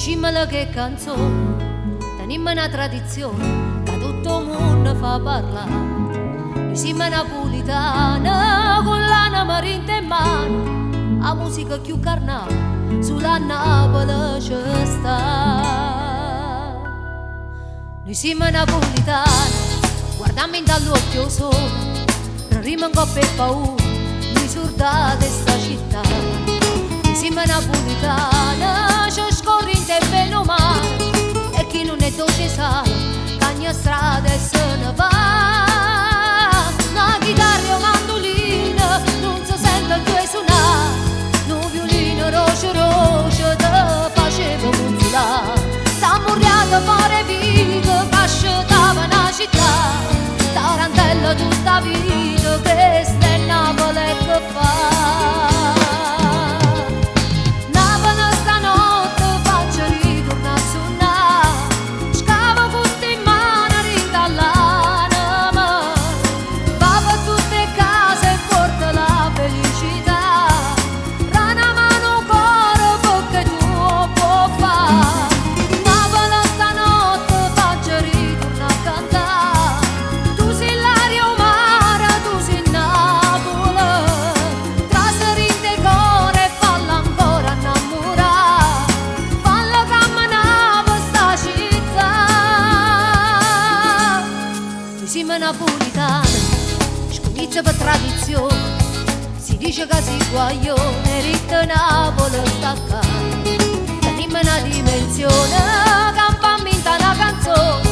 Dicimmelo che canzone, teniamo una tradizione che tutto il mondo fa parlare. Noi siamo napolitani con l'anima rinta in mano, la musica più carnale sulla Napoli ci sta. Noi siamo napolitani, guardiamo dall'occhio solo, non rimango per paura, noi soldati sta città. Noi siamo napolitani, ci scorre in te bene o male, e chi non è dolce sa, cagna strada e se ne va. Una chitarra e un mandolino, non si sente più suonare, un violino roce roce te faceva consolare. Sta muriata fare vita, casciatava una città, tarantella tutta vita, questa è Napoli e che fa? Siamo napolitani, scommizza per tradizione, si dice che si guaglione, rita Napoli stacca. Teniamo una dimensione, campammo in una canzone,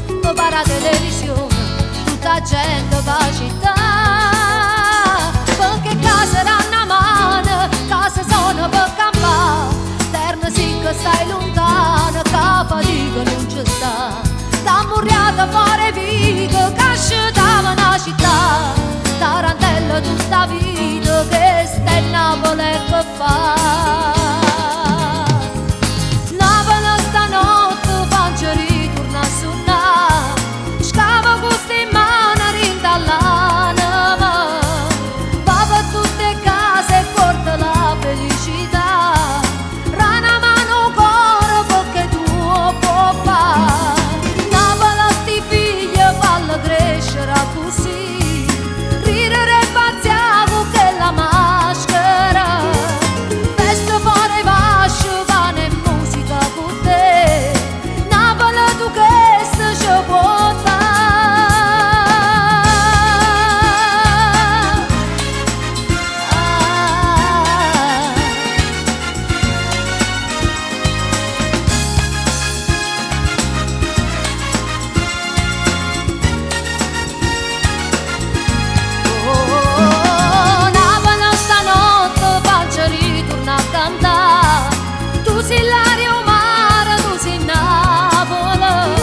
che para televisione, tutta la gente va a città. Perché casa danno a mano, casa sono per campare, terra sì che stai lontana, che fatica non ci sta. Sta muriata fare vita, casciatava una città, tarantella tutta vita, questa è Napoli e che fa? Napoli stanotte faccia ritorna a suonare, scava questa in mano rinda all'anima, va per tutte case e porta la felicità, rana mano cuore perché tu può fare. Crescere così, ridere e pazziamo che la maschera, festa fuori vascio, pane e musica con te, Napoli tu che ci può dare. Tu sei l'aria o mare, tu sei Napoli,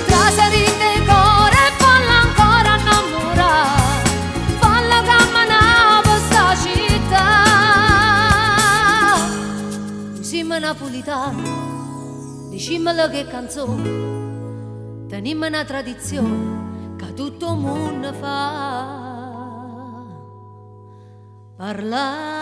tra serite e cuore e falla ancora innamorare, falla camminare sta città. Noi siamo napolitani, dicimmelo che canzone, teniamo una tradizione che tutto il mondo fa parlare.